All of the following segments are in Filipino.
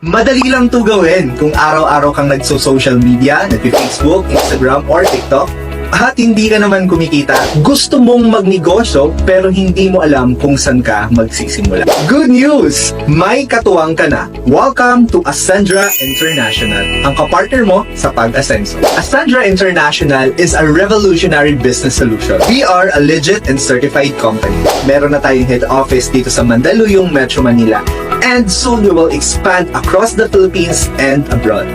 Madali lang to gawin kung araw-araw kang nagso-social media, nag-Facebook, Instagram, or TikTok, at hindi ka naman kumikita. Gusto mong magnegosyo pero hindi mo alam kung saan ka magsisimula. Good news! May katuwang ka na. Welcome to Ascendra International, ang kapartner mo sa pag-asenso. Ascendra International is a revolutionary business solution. We are a legit and certified company. Meron na tayong head office dito sa Mandaluyong, Metro Manila, and soon we will expand across the Philippines and abroad.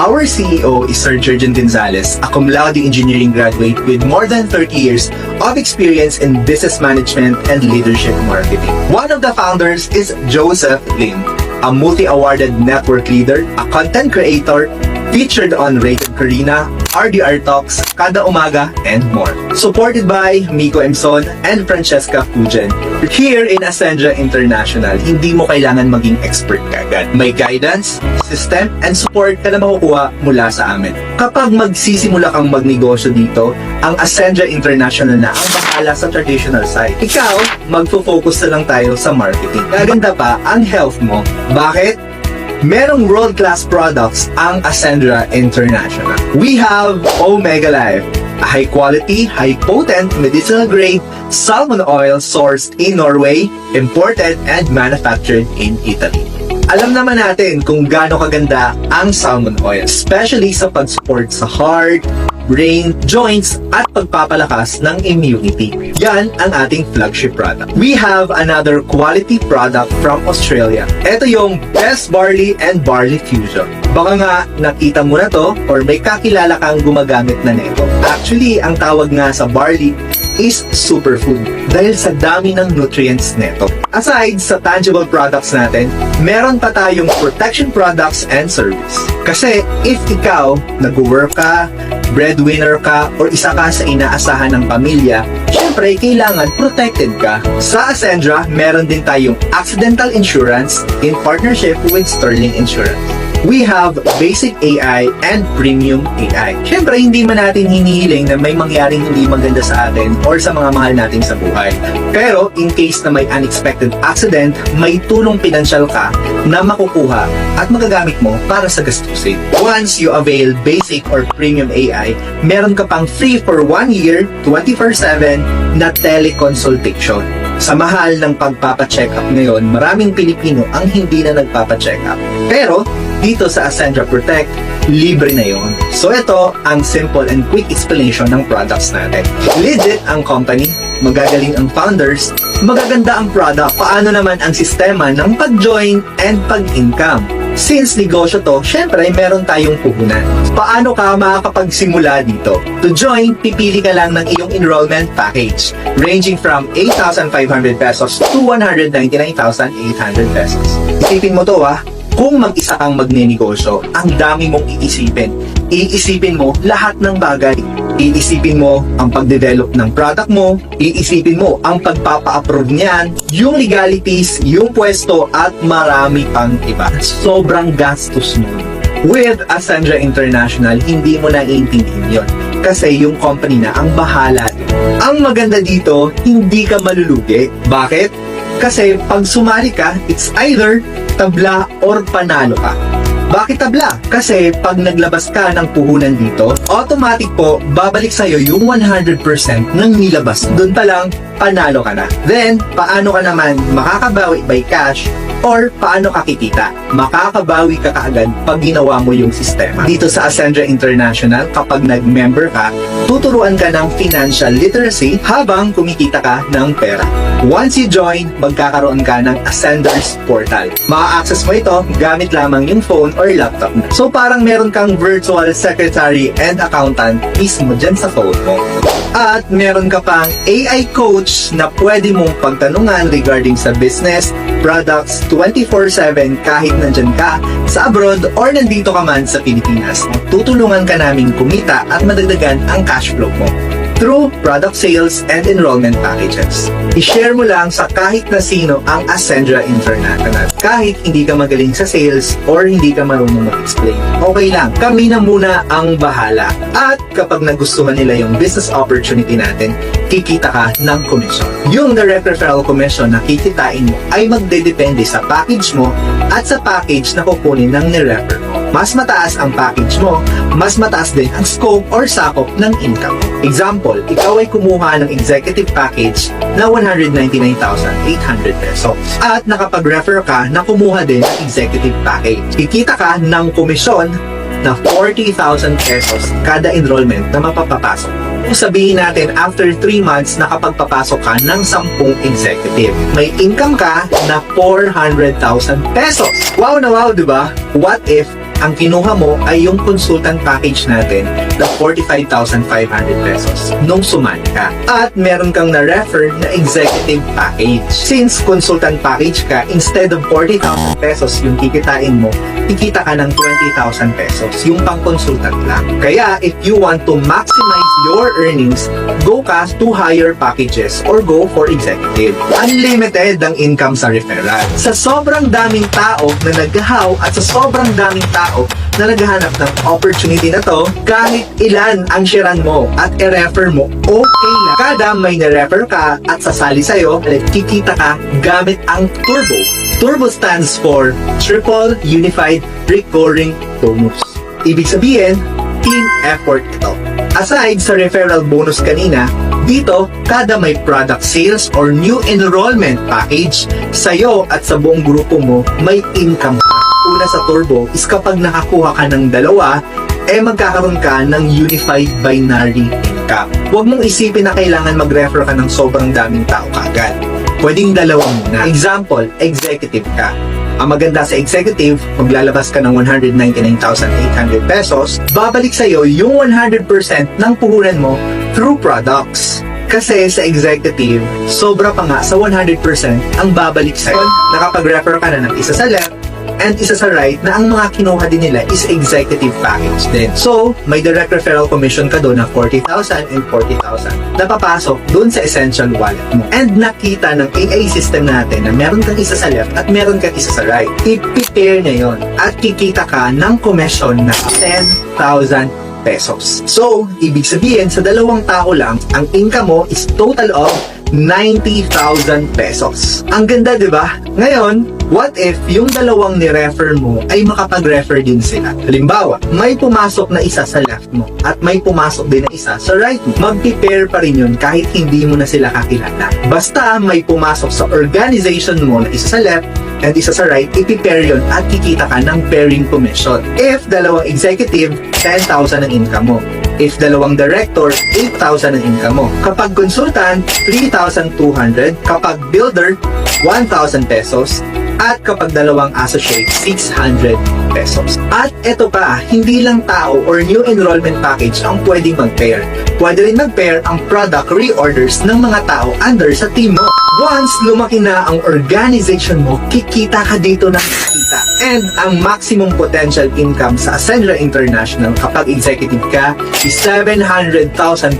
Our CEO is Sir Jurgen Gonzalez, a cum laude engineering graduate with more than 30 years of experience in business management and leadership marketing. One of the founders is Joseph Lim, a multi-awarded network leader, a content creator, featured on Rated Karina, RDR Talks, Kada Umaga, and more. Supported by Miko Emson and Francesca Fujen. Here in Ascendra International, hindi mo kailangan maging expert kagad. May guidance, system, and support ka na makukuha mula sa amin. Kapag magsisimula kang magnegosyo dito, ang Ascendra International na ang bahala sa traditional side. Ikaw, magfo-focus na lang tayo sa marketing. Gaganda pa ang health mo. Bakit? Merong world-class products ang Ascendra International. We have Omega Life, a high-quality, high-potent, medicinal-grade salmon oil sourced in Norway, imported and manufactured in Italy. Alam naman natin kung gaano kaganda ang salmon oil, especially sa pag-support sa heart, brain, joints, at pagpapalakas ng immunity. Yan ang ating flagship product. We have another quality product from Australia. Ito yung Best Barley and Barley Fusion. Baka nga nakita mo na to or may kakilala kang gumagamit na nito. Actually, ang tawag nga sa barley is superfood dahil sa dami ng nutrients neto. Aside sa tangible products natin, meron pa tayong protection products and service. Kasi if ikaw nag-work ka, breadwinner ka, or isa ka sa inaasahan ng pamilya, syempre kailangan protected ka. Sa Ascendra, meron din tayong accidental insurance in partnership with Sterling Insurance. We have basic AI and premium AI. Siyempre, hindi man natin hinihiling na may mangyaring hindi maganda sa atin or sa mga mahal natin sa buhay. Pero, in case na may unexpected accident, may tulong pinansyal ka na makukuha at magagamit mo para sa gastusin. Once you avail basic or premium AI, meron ka pang free for 1 year, 24/7 na teleconsultation. Sa mahal ng pagpapacheck up ngayon, maraming Pilipino ang hindi na nagpapacheck up. Pero, dito sa Ascendra Protect, libre na yon. So ito ang simple and quick explanation ng products natin. Legit ang company, magagaling ang founders, magaganda ang product, paano naman ang sistema ng pag-join and pag-income. Since negosyo to, syempre meron tayong puhunan. Paano ka makakapagsimula dito? To join, pipili ka lang ng iyong enrollment package, ranging from 8,500 pesos to 199,800 pesos. Isipin mo to kung mag-isa kang magnenegosyo, ang dami mong iisipin. Iisipin mo lahat ng bagay. Iisipin mo ang pag-develop ng product mo, iisipin mo ang pagpapa-approve niyan, yung legalities, yung pwesto, at marami pang iba. Sobrang gastos mo. With Ascendra International, hindi mo na iintindihin yun. Kasi yung company na ang bahala din. Ang maganda dito, hindi ka malulugi. Bakit? Kasi pag sumali ka, it's either tabla or panalo ka. Bakit tabla? Kasi pag naglabas ka ng puhunan dito, automatic po babalik sa'yo yung 100% ng nilabas. Doon pa lang, panalo ka na. Then, paano ka naman makakabawi by cash or paano ka kikita? Makakabawi ka kaagad pag ginawa mo yung sistema. Dito sa Ascendra International, kapag nag-member ka, tuturuan ka ng financial literacy habang kumikita ka ng pera. Once you join, magkakaroon ka ng Ascender's Portal. Ma-access mo ito gamit lamang yung phone or laptop. So parang meron kang virtual secretary and accountant mismo dyan sa phone mo. At meron ka pang AI coach na pwede mong pagtanungan regarding sa business, products, 24/7 kahit nandyan ka sa abroad or nandito ka man sa Pilipinas. Tutulungan ka namin kumita at madagdagan ang cash flow mo. through product sales and enrollment packages. I-share mo lang sa kahit na sino ang Ascendra International. Kahit hindi ka magaling sa sales or hindi ka marunong mag-explain. Okay lang, kami na muna ang bahala. At kapag nagustuhan nila yung business opportunity natin, kikita ka ng commission. Yung direct referral commission na kikitain mo ay magdedepende sa package mo at sa package na kukunin ng nirefer mo. Mas mataas ang package mo, mas mataas din ang scope or sakop ng income mo. Example, ikaw ay kumuha ng executive package na 199,800 pesos at nakapag-refer ka na kumuha din ng executive package. Kikita ka ng komisyon na 40,000 pesos kada enrollment na mapapapasok. Kung sabihin natin after 3 months nakapagpapasok ka ng 10 executive, may income ka na 400,000 pesos. Wow na wow, di ba? What if ang kinuha mo ay yung consultant package natin na 45,500 pesos nung sumali ka. At meron kang na-refer na executive package. Since consultant package ka, instead of 40,000 pesos yung kikitain mo, kikita ka ng 20,000 pesos yung pang-consultant lang. Kaya if you want to maximize your earnings, go ka to higher packages or go for executive. Unlimited ang income sa referral. Sa sobrang daming tao na naghahaw at sa sobrang daming tao na naghahanap ng opportunity na to, kahit ilan ang sharean mo at i-refer mo, okay lang. Kada may na-refer ka at sasali sa'yo, kikita ka gamit ang Turbo. Turbo stands for Triple Unified Recurring Bonus. Ibig sabihin, team effort ito. Aside sa referral bonus kanina, dito, kada may product sales or new enrollment package, sa'yo at sa buong grupo mo, may income ka. Una sa Turbo is kapag nakakuha ka ng dalawa, magkakaroon ka ng unified binary income. Huwag mong isipin na kailangan mag-refer ka ng sobrang daming tao kaagad. Pwedeng dalawa muna. Example, executive ka. Ang maganda sa executive, maglalabas ka ng 199,800 pesos, babalik sa'yo yung 100% ng puhunan mo through products. Kasi sa executive, sobra pa nga sa 100% ang babalik sa'yo. Nakapag-refer ka na ng isa sa left, and isa sa right na ang mga kinuha din nila is executive package din. So, may direct referral commission ka doon na 40,000 and 40,000 na papasok doon sa essential wallet mo. And nakita ng AI system natin na meron kang isa sa left at meron kang isa sa right. I-prepare niya yon at kikita ka ng commission na 10,000 pesos. So, ibig sabihin sa dalawang tao lang, ang income mo is total of 90,000 pesos. Ang ganda, di ba? Ngayon, what if yung dalawang ni-refer mo ay makapag-refer din sila? Halimbawa, may pumasok na isa sa left mo at may pumasok din na isa sa right mo. Mag-pair pa rin yun kahit hindi mo na sila kakilala. Basta may pumasok sa organization mo na isa sa left and isa sa right, ipi-pair yun at kikita ka ng pairing commission. If dalawang executive, 10,000 ang income mo. If dalawang director, 8,000 ang income mo. Kapag consultant, 3,200. Kapag builder, 1,000 pesos. At kapag dalawang associate, 600 pesos. At eto pa, hindi lang tao or new enrollment package ang pwedeng mag-pair. Pwede rin mag-pair ang product reorders ng mga tao under sa team mo. Once lumaki na ang organization mo, kikita ka dito ng kikita. And ang maximum potential income sa Ascendra International kapag executive ka is 700,000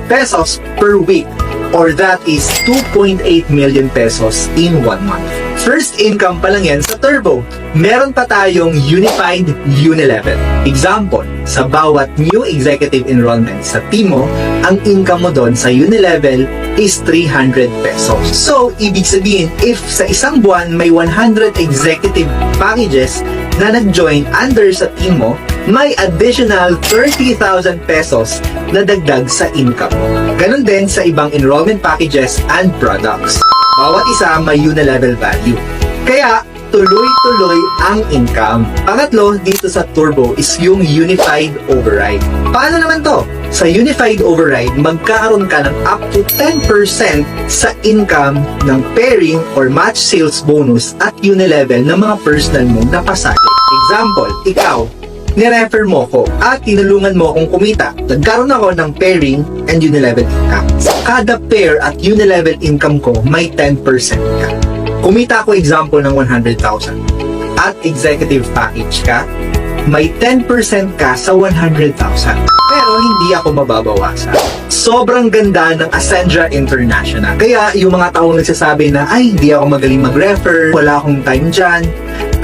pesos per week, or that is 2.8 million pesos in 1 month. First income pa lang yan sa Turbo. Meron pa tayong Unified Unilevel. Example, sa bawat new executive enrollment sa team mo, ang income mo doon sa Unilevel is 300 pesos. So, ibig sabihin, if sa isang buwan may 100 executive packages na nag-join under sa team mo, may additional 30,000 pesos na dagdag sa income mo. Ganon din sa ibang enrollment packages and products. Bawat isa may Unilevel value. Kaya, tuloy-tuloy ang income. Pangatlo, dito sa Turbo is yung Unified Override. Paano naman to? Sa Unified Override, magkakaroon ka ng up to 10% sa income ng pairing or match sales bonus at Unilevel ng mga personal mo na pasali. Example, ikaw, nirefer mo ko at tinulungan mo akong kumita. Nagkaroon ako ng pairing and Unilevel income. Sa kada pair at Unilevel income ko, may 10% ka. Kumita ako example ng 100,000 at executive package ka, may 10% ka sa 100,000. pero hindi ako mababawasan. Sobrang ganda ng Ascendra International. Kaya yung mga taong nagsasabi na, ay, hindi ako magaling mag-refer, wala akong time dyan,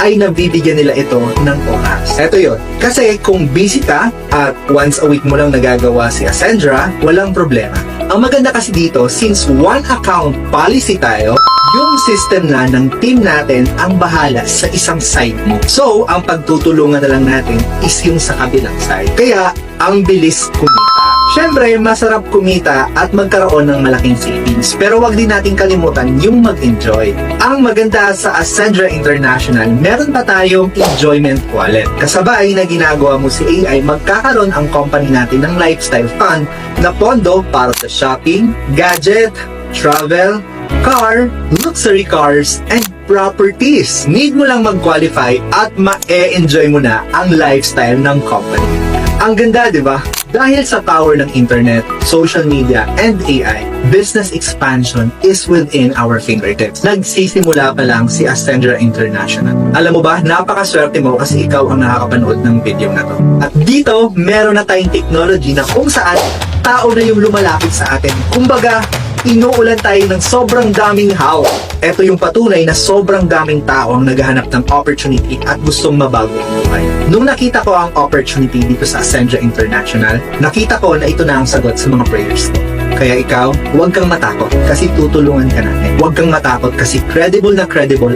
ay nabibigyan nila ito ng oras. Ito yun. Kasi kung busy ka at once a week mo lang nagagawa si Ascendra, walang problema. Ang maganda kasi dito, since one account policy tayo, yung system na ng team natin ang bahala sa isang side mo. So, ang pagtutulungan na lang natin is yung sa kabilang side. Kaya, ang bilis kumita. Siyempre, masarap kumita at magkaroon ng malaking savings. Pero wag din natin kalimutan yung mag-enjoy. Ang maganda sa Ascendra International, meron pa tayong enjoyment wallet. Kasabay na ginagawa mo si AI, magkakaroon ang company natin ng lifestyle fund na pondo para sa shopping, gadget, travel, car, luxury cars, and properties. Need mo lang mag-qualify at ma-enjoy mo na ang lifestyle ng company. Ang ganda, di ba? Dahil sa power ng internet, social media, and AI, business expansion is within our fingertips. Nagsisimula pa lang si Ascendra International. Alam mo ba, napakaswerte mo kasi ikaw ang nakakapanood ng video na to. At dito, meron na tayong technology na kung saan tao na yung lumalapit sa atin. Kumbaga, inuulan tayo ng sobrang daming how. Ito yung patunay na sobrang daming tao ang naghahanap ng opportunity at gustong mabago ang buhay. Nung nakita ko ang opportunity dito sa Ascendra International, nakita ko na ito na ang sagot sa mga prayers ko. Kaya ikaw, huwag kang matakot kasi tutulungan ka natin. Huwag kang matakot kasi credible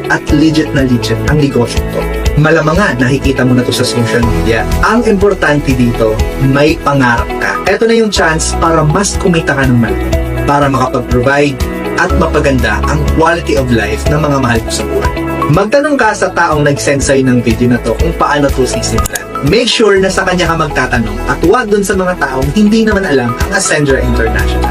at legit na legit ang negosyo to. Malamang nga, nakikita mo na to sa social media. Ang importante dito, may pangarap ka. Ito na yung chance para mas kumita ka ng malaki, para makapag-provide at mapaganda ang quality of life ng mga mahal ko sa buhay. Magtanong ka sa taong nag-send sa'yo ng video na to kung paano to sisimulan. Make sure na sa kanya ka magtatanong at huwag dun sa mga taong hindi naman alam ang Ascendra International.